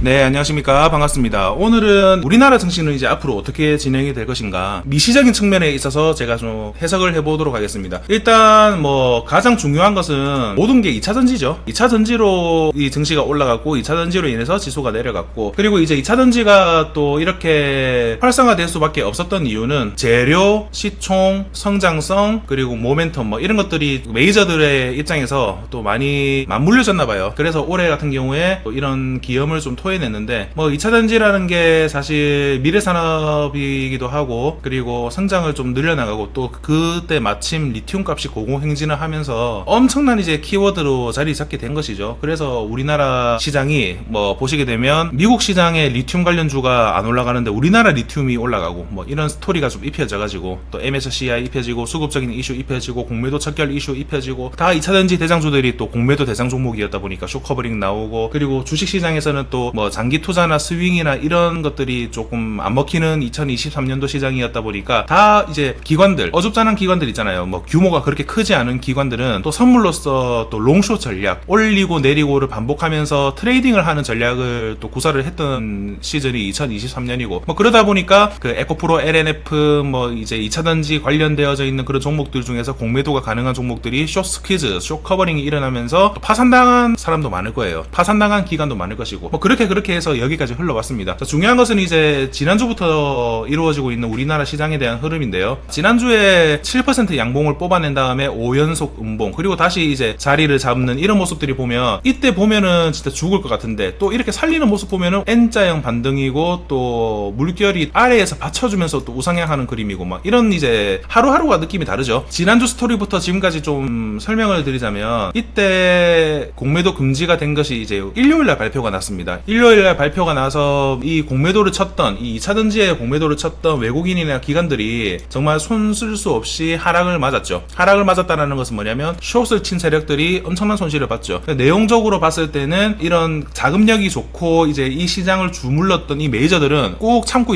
네, 안녕하십니까. 반갑습니다. 오늘은 우리나라 증시는 이제 앞으로 어떻게 진행이 될 것인가, 미시적인 측면에 있어서 제가 좀 해석을 해보도록 하겠습니다. 일단 가장 중요한 것은 모든 게 2차전지죠. 2차전지로 이 증시가 올라갔고 2차전지로 인해서 지수가 내려갔고, 그리고 이제 2차전지가 또 이렇게 활성화될 수밖에 없었던 이유는 재료, 시총, 성장성, 그리고 모멘텀 이런 것들이 메이저들의 입장에서 또 많이 맞물려졌나 봐요. 그래서 올해 같은 경우에 또 이런 기염을 좀 토해냈는데, 2차전지라는 게 사실 미래산업이기도 하고, 그리고 성장을 좀 늘려나가고, 또 그때 마침 리튬 값이 고공행진을 하면서 엄청난 이제 키워드로 자리 잡게 된 것이죠. 그래서 우리나라 시장이 보시게 되면 미국 시장의 리튬 관련주가 안 올라가는데 우리나라 리튬이 올라가고, 이런 스토리가 좀 입혀져가지고, 또 MSCI 입혀지고, 수급적인 이슈 입혀지고, 공매도 척결 이슈 입혀지고, 다 2차전지 대장주들이 또 공매도 대상 종목이었다 보니까 쇼커버링 나오고, 그리고 주식시장에서는 또 장기 투자나 스윙이나 이런 것들이 조금 안 먹히는 2023년도 시장이었다 보니까 다 이제 기관들, 어줍잖은 기관들 있잖아요. 규모가 그렇게 크지 않은 기관들은 또 선물로서 또 롱숏 전략, 올리고 내리고를 반복하면서 트레이딩을 하는 전략을 또 구사를 했던 시즌이 2023년이고, 그러다 보니까 그 에코프로, LNF, 이제 2차전지 관련되어져 있는 그런 종목들 중에서 공매도가 가능한 종목들이 숏 스퀴즈, 숏 커버링이 일어나면서 또 파산당한 사람도 많을 거예요. 파산당한 기관도 많을 것이고, 그렇게 해서 여기까지 흘러왔습니다. 자, 중요한 것은 이제 지난주부터 이루어지고 있는 우리나라 시장에 대한 흐름인데요. 지난주에 7% 양봉을 뽑아낸 다음에 5연속 음봉, 그리고 다시 이제 자리를 잡는 이런 모습들이 보면, 이때 보면은 진짜 죽을 것 같은데 또 이렇게 살리는 모습 보면은 N자형 반등이고, 또 물결이 아래에서 받쳐주면서 또 우상향하는 그림이고, 이런 이제 하루하루가 느낌이 다르죠. 지난주 스토리부터 지금까지 좀 설명을 드리자면, 이때 공매도 금지가 된 것이 이제 일요일날 발표가 났습니다. 일요일날 발표가 나서 이 공매도를 쳤던, 이 2차전지에 공매도를 쳤던 외국인이나 기관들이 정말 손 쓸 수 없이 하락을 맞았죠. 하락을 맞았다는 것은 뭐냐면 숏을 친 세력들이 엄청난 손실을 봤죠. 내용적으로 봤을 때는 이런 자금력이 좋고 이제 이 시장을 주물렀던 이 메이저들은 꾹 참고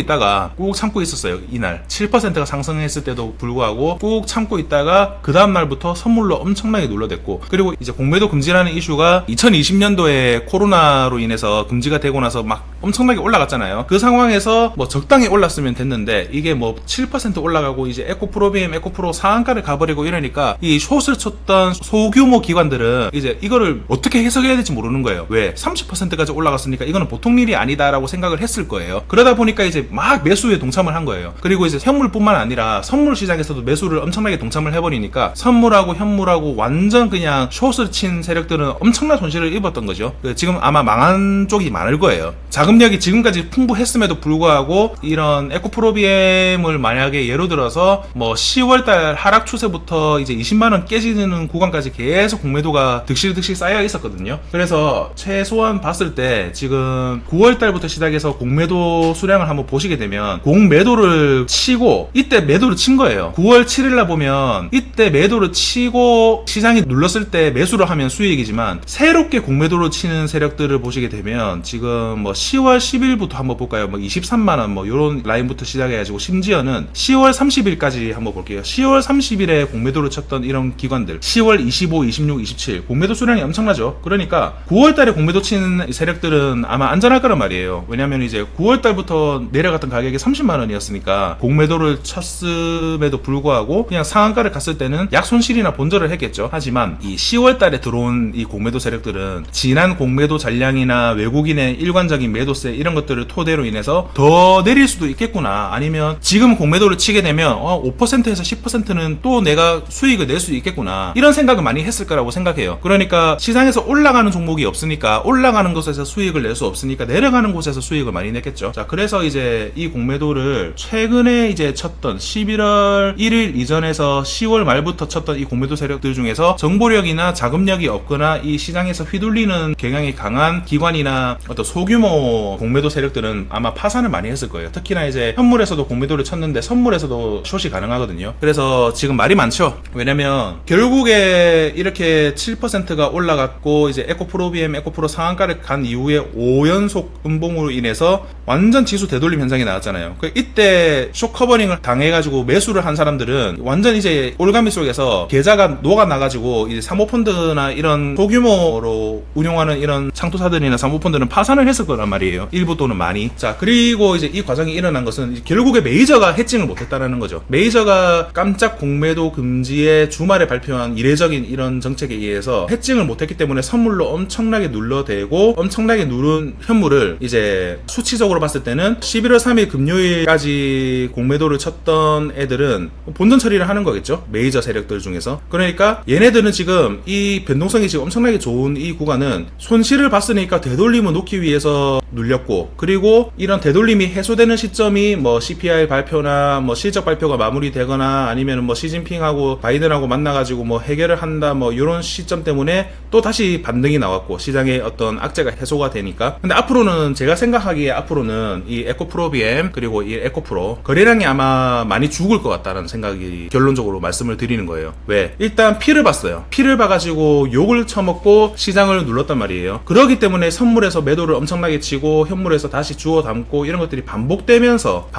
있었어요. 이날 7%가 상승했을 때도 불구하고 꾹 참고 있다가 그 다음날부터 선물로 엄청나게 눌러댔고, 그리고 이제 공매도 금지라는 이슈가 2020년도에 코로나로 인해서 금지가 되고 나서 막 엄청나게 올라갔잖아요. 그 상황에서 적당히 올랐으면 됐는데, 이게 7% 올라가고 이제 에코프로비엠, 에코프로 상한가를 가버리고 이러니까 이 숏을 쳤던 소규모 기관들은 이제 이거를 어떻게 해석해야 될지 모르는 거예요. 왜? 30%까지 올라갔으니까 이거는 보통 일이 아니다라고 생각을 했을 거예요. 그러다 보니까 이제 막 매수에 동참을 한 거예요. 그리고 이제 현물뿐만 아니라 선물 시장에서도 매수를 엄청나게 동참을 해버리니까 선물하고 현물하고 완전 그냥 숏을 친 세력들은 엄청난 손실을 입었던 거죠. 지금 아마 망한 쪽이 많을 거예요. 자금력이 지금까지 풍부했음에도 불구하고 이런 에코프로비엠을 만약에 예로 들어서 10월달 하락 추세부터 이제 20만원 깨지는 구간까지 계속 공매도가 득실득실 쌓여 있었거든요. 그래서 최소한 봤을 때 지금 9월달부터 시작해서 공매도 수량을 한번 보시게 되면, 공매도를 치고 이때 매도를 친 거예요. 9월 7일날 보면 이때 매도를 치고 시장이 눌렀을 때 매수를 하면 수익이지만, 새롭게 공매도를 치는 세력들을 보시게 되면 지금 10월 10일부터 한번 볼까요? 23만원 요런 라인부터 시작해가지고, 심지어는 10월 30일까지 한번 볼게요. 10월 30일에 공매도를 쳤던 이런 기관들, 10월 25, 26, 27 공매도 수량이 엄청나죠. 그러니까 9월달에 공매도 치는 세력들은 아마 안전할 거란 말이에요. 왜냐면 이제 9월달부터 내려갔던 가격이 30만원이었으니까 공매도를 쳤음에도 불구하고 그냥 상한가를 갔을 때는 약 손실이나 본전을 했겠죠. 하지만 이 10월달에 들어온 이 공매도 세력들은 지난 공매도 잔량이나 외국인의 일관적인 매도세 이런 것들을 토대로 인해서 더 내릴 수도 있겠구나, 아니면 지금 공매도를 치게 되면 5%에서 10%는 또 내가 수익을 낼 수 있겠구나, 이런 생각을 많이 했을 거라고 생각해요. 그러니까 시장에서 올라가는 종목이 없으니까, 올라가는 곳에서 수익을 낼 수 없으니까 내려가는 곳에서 수익을 많이 냈겠죠. 자, 그래서 이제 이 공매도를 최근에 이제 쳤던 11월 1일 이전에서 10월 말부터 쳤던 이 공매도 세력들 중에서 정보력이나 자금력이 없거나 이 시장에서 휘둘리는 경향이 강한 기관이나 어떤 소규모 공매도 세력들은 아마 파산을 많이 했을 거예요. 특히나 이제 현물에서도 공매도를 쳤는데 선물에서도 숏이 가능하거든요. 그래서 지금 말이 많죠. 왜냐면 결국에 이렇게 7%가 올라갔고 이제 에코프로비엠, 에코프로 상한가를 간 이후에 5연속 음봉으로 인해서 완전 지수 되돌림 현상이 나왔잖아요. 이때 쇼커버링을 당해가지고 매수를 한 사람들은 완전 이제 올가미 속에서 계좌가 녹아나가지고 이제 사모펀드나 이런 소규모로 운용하는 이런 창투사들이나 사모펀드는 파산을 했을 거란 말이에요. 일부 또는 많이. 자, 그리고 이제 이 과정이 일어난 것은 결국에 메이저가 해칭을 못했다는 거죠. 메이저가 깜짝 공매도 금지에 주말에 발표한 이례적인 이런 정책에 의해서 해칭을 못했기 때문에 선물로 엄청나게 눌러대고 엄청나게 누른 현물을 이제 수치적으로 봤을 때는 11월 3일 금요일까지 공매도를 쳤던 애들은 본전 처리를 하는 거겠죠. 메이저 세력들 중에서. 그러니까 얘네들은 지금 이 변동성이 지금 엄청나게 좋은 이 구간은 손실을 봤으니까 되돌림을 놓기 위해서 눌렸고, 그리고 이런 되돌림이 해소되는 시점이 뭐 CPI 발표나 뭐 실적 발표가 마무리되거나 아니면 뭐 시진핑하고 바이든하고 만나가지고 뭐 해결을 한다 뭐 이런 시점 때문에 또 다시 반등이 나왔고 시장의 어떤 악재가 해소가 되니까. 근데 앞으로는 제가 생각하기에 앞으로는 이 에코프로-BM 그리고 이 에코프로 거래량이 아마 많이 죽을 것 같다는 생각이 결론적으로 말씀을 드리는 거예요. 왜? 일단 피를 봤어요. 피를 봐가지고 욕을 처먹고 시장을 눌렀단 말이에요. 그러기 때문에 선물에서 매도를 엄청나게 치고 현물에서 다시 주워 담고 이런 것들이 반복되면서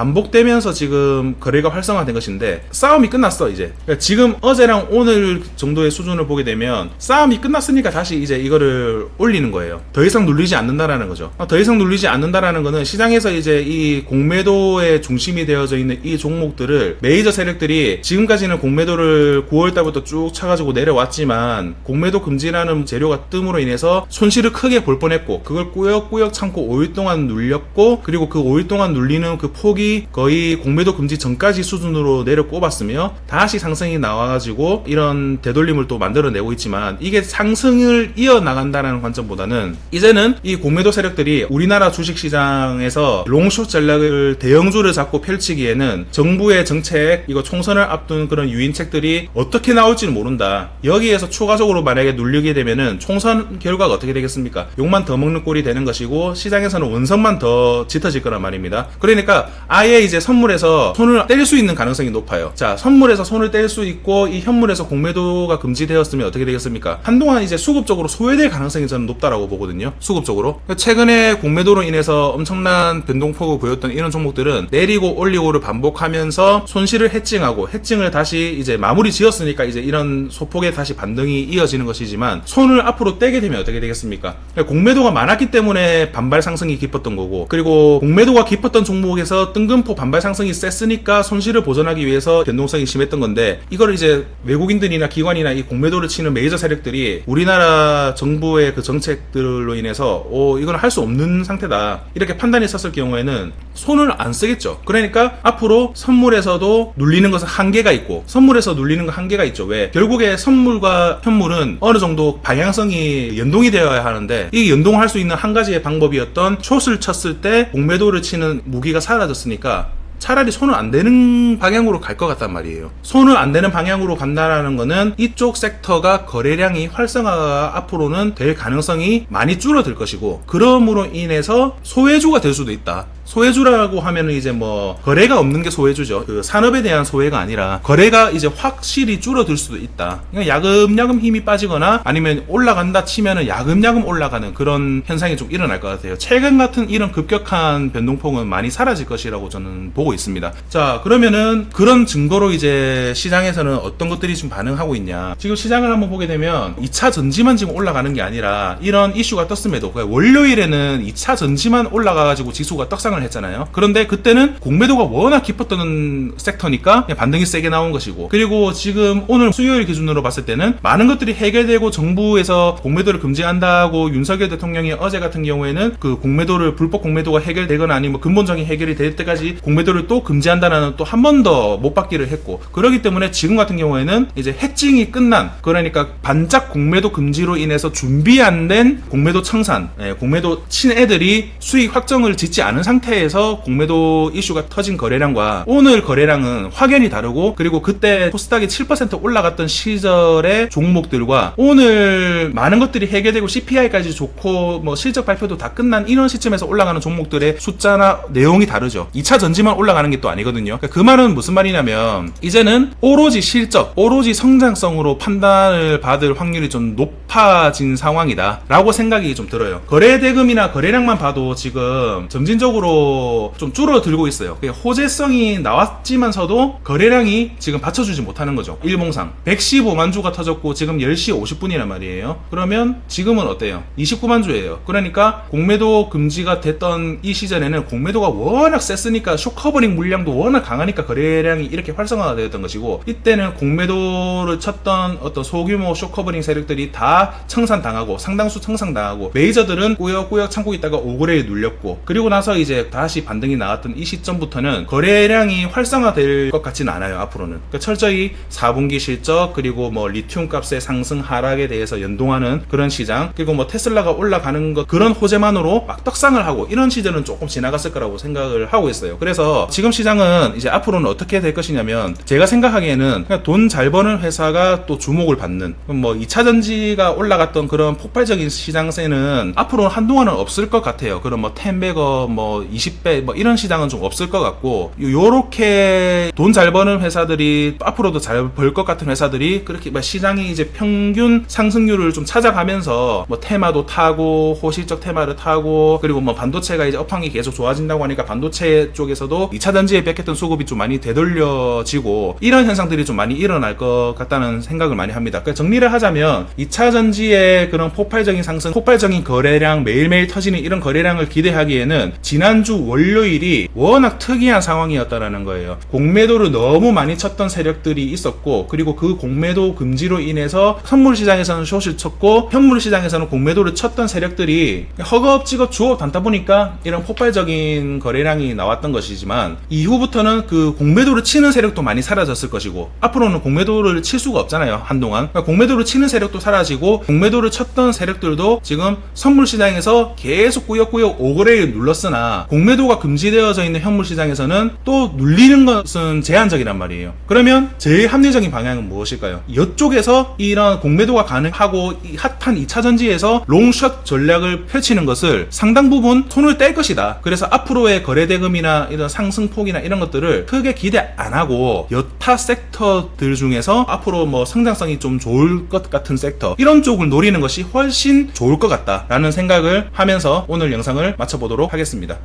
지금 거래가 활성화된 것인데 싸움이 끝났어 이제. 그러니까 지금 어제랑 오늘 정도의 수준을 보게 되면 싸움이 끝났으니까 다시 이제 이거를 올리는 거예요. 더 이상 눌리지 않는다라는 거죠. 더 이상 눌리지 않는다라는 거는 시장에서 이제 이 공매도의 중심이 되어져 있는 이 종목들을 메이저 세력들이 지금까지는 공매도를 9월달부터 쭉 차가지고 내려왔지만 공매도 금지라는 재료가 뜸으로 인해서 손실을 크게 볼 뻔했고 그걸 꾸역꾸역 참고 5일 동안 눌렸고, 그리고 그 5일 동안 눌리는 그 폭이 거의 공매도 금지 전까지 수준으로 내려 꼽았으며 다시 상승이 나와가지고 이런 되돌림을 또 만들어내고 있지만 이게 상승을 이어나간다는 관점보다는 이제는 이 공매도 세력들이 우리나라 주식시장에서 롱숏 전략을 대형주를 잡고 펼치기에는 정부의 정책, 이거 총선을 앞둔 그런 유인책들이 어떻게 나올지는 모른다. 여기에서 추가적으로 만약에 눌리게 되면은 총선 결과가 어떻게 되겠습니까? 욕만 더 먹는 꼴이 되는 것이고 시장에서는 원성만 더 짙어질 거란 말입니다. 그러니까 아예 이제 선물에서 손을 뗄 수 있는 가능성이 높아요. 자, 선물에서 손을 뗄 수 있고 이 현물에서 공매도가 금지되었으면 어떻게 되겠습니까? 한동안 이제 수급적으로 소외될 가능성이 저는 높다라고 보거든요. 수급적으로. 최근에 공매도로 인해서 엄청난 변동폭을 보였던 이런 종목들은 내리고 올리고를 반복하면서 손실을 해칭을 다시 이제 마무리 지었으니까 이제 이런 소폭의 다시 반등이 이어지는 것이지만 손을 앞으로 떼게 되면 어떻게 되겠습니까? 공매도가 많았기 때문에 반발 상승이 깊었던 거고, 그리고 공매도가 깊었던 종목에서 뜬금포 반발 상승이 셌으니까 손실을 보전하기 위해서 변동성이 심했던 건데, 이걸 이제 외국인들이나 기관이나 이 공매도를 치는 메이저 세력들이 우리나라 정부의 그 정책들로 인해서 이건 할 수 없는 상태다 이렇게 판단이 섰을 경우에는 손을 안 쓰겠죠. 그러니까 앞으로 선물에서도 눌리는 것은 한계가 있고 선물에서 눌리는 건 한계가 있죠. 왜? 결국에 선물과 현물은 어느 정도 방향성이 연동이 되어야 하는데 이 연동을 할 수 있는 한 가지의 방법이었던 숏을 쳤을 때 공매도를 치는 무기가 사라졌으니까 차라리 손을 안 대는 방향으로 갈 것 같단 말이에요. 손을 안 대는 방향으로 간다라는 거는 이쪽 섹터가 거래량이 활성화가 앞으로는 될 가능성이 많이 줄어들 것이고, 그럼으로 인해서 소외주가 될 수도 있다. 소외주라고 하면은 이제 뭐 거래가 없는 게 소외주죠. 그 산업에 대한 소외가 아니라 거래가 이제 확실히 줄어들 수도 있다. 그러니까 야금야금 힘이 빠지거나 아니면 올라간다 치면은 야금야금 올라가는 그런 현상이 좀 일어날 것 같아요. 최근 같은 이런 급격한 변동폭은 많이 사라질 것이라고 저는 보고 있습니다. 자, 그러면은 그런 증거로 이제 시장에서는 어떤 것들이 지금 반응하고 있냐. 지금 시장을 한번 보게 되면 2차 전지만 지금 올라가는 게 아니라 이런 이슈가 떴음에도 월요일에는 2차 전지만 올라가가지고 지수가 떡상을 했잖아요. 그런데 그때는 공매도가 워낙 깊었던 섹터니까 그냥 반등이 세게 나온 것이고, 그리고 지금 오늘 수요일 기준으로 봤을 때는 많은 것들이 해결되고 정부에서 공매도를 금지한다고 윤석열 대통령이 어제 같은 경우에는 그 공매도를 불법 공매도가 해결되거나 아니면 근본적인 해결이 될 때까지 공매도를 또 금지한다는 또 한 번 더 못 받기를 했고, 그렇기 때문에 지금 같은 경우에는 이제 해칭이 끝난, 그러니까 반짝 공매도 금지로 인해서 준비 안 된 공매도 청산, 공매도 친 애들이 수익 확정을 짓지 않은 상태에서 공매도 이슈가 터진 거래량과 오늘 거래량은 확연히 다르고, 그리고 그때 코스닥이 7% 올라갔던 시절의 종목들과 오늘 많은 것들이 해결되고 CPI까지 좋고 뭐 실적 발표도 다 끝난 이런 시점에서 올라가는 종목들의 숫자나 내용이 다르죠. 2차 전지만 올라가는 게 또 아니거든요. 그 말은 무슨 말이냐면 이제는 오로지 실적, 오로지 성장성으로 판단을 받을 확률이 좀 높아진 상황이다 라고 생각이 좀 들어요. 거래 대금이나 거래량만 봐도 지금 점진적으로 앞으로 좀 줄어들고 있어요. 호재성이 나왔지만서도 거래량이 지금 받쳐주지 못하는 거죠. 일봉상 115만 주가 터졌고 지금 10시 50분이란 말이에요. 그러면 지금은 어때요? 29만 주예요. 그러니까 공매도 금지가 됐던 이 시절에는 공매도가 워낙 셌으니까 숏커버링 물량도 워낙 강하니까 거래량이 이렇게 활성화가 되었던 것이고, 이때는 공매도를 쳤던 어떤 소규모 숏커버링 세력들이 다 청산당하고 상당수 청산당하고 메이저들은 꾸역꾸역 참고 있다가 오거래에 눌렸고, 그리고 나서 이제 다시 반등이 나왔던 이 시점부터는 거래량이 활성화될 것 같지는 않아요. 앞으로는 그러니까 철저히 4분기 실적, 그리고 뭐 리튬 값의 상승 하락에 대해서 연동하는 그런 시장, 그리고 뭐 테슬라가 올라가는 것, 그런 호재만으로 막 떡상을 하고 이런 시절은 조금 지나갔을 거라고 생각을 하고 있어요. 그래서 지금 시장은 이제 앞으로는 어떻게 될 것이냐면, 제가 생각하기에는 돈 잘 버는 회사가 또 주목을 받는, 뭐 2차전지가 올라갔던 그런 폭발적인 시장세는 앞으로 한동안은 없을 것 같아요. 그런 뭐 10배거 뭐 20배 뭐 이런 시장은 좀 없을 것 같고, 요렇게 돈 잘 버는 회사들이 앞으로도 잘 벌 것 같은 회사들이 그렇게 뭐 시장이 이제 평균 상승률을 좀 찾아가면서 뭐 테마도 타고 호실적 테마를 타고, 그리고 뭐 반도체가 이제 업황이 계속 좋아진다고 하니까 반도체 쪽에서도 2차전지에 뺏겼던 수급이 좀 많이 되돌려지고, 이런 현상들이 좀 많이 일어날 것 같다는 생각을 많이 합니다. 그러니까 정리를 하자면 2차전지의 그런 폭발적인 상승, 폭발적인 거래량, 매일매일 터지는 이런 거래량을 기대하기에는 지난주 월요일이 워낙 특이한 상황이었다라는 거예요. 공매도를 너무 많이 쳤던 세력들이 있었고, 그리고 그 공매도 금지로 인해서 선물 시장에서는 숏을 쳤고 현물 시장에서는 공매도를 쳤던 세력들이 허겁지겁 주워 담다 보니까 이런 폭발적인 거래량이 나왔던 것이지만, 이후부터는 그 공매도를 치는 세력도 많이 사라졌을 것이고, 앞으로는 공매도를 칠 수가 없잖아요. 한동안 그러니까 공매도를 치는 세력도 사라지고, 공매도를 쳤던 세력들도 지금 선물 시장에서 계속 꾸역꾸역 오거래를 눌렀으나 공매도가 금지되어져 있는 현물 시장에서는 또 눌리는 것은 제한적이란 말이에요. 그러면 제일 합리적인 방향은 무엇일까요? 이쪽에서 이런 공매도가 가능하고 이 핫한 2차전지에서 롱숏 전략을 펼치는 것을 상당 부분 손을 뗄 것이다. 그래서 앞으로의 거래대금이나 이런 상승폭이나 이런 것들을 크게 기대 안 하고 여타 섹터들 중에서 앞으로 뭐 성장성이 좀 좋을 것 같은 섹터, 이런 쪽을 노리는 것이 훨씬 좋을 것 같다라는 생각을 하면서 오늘 영상을 마쳐보도록 하겠습니다.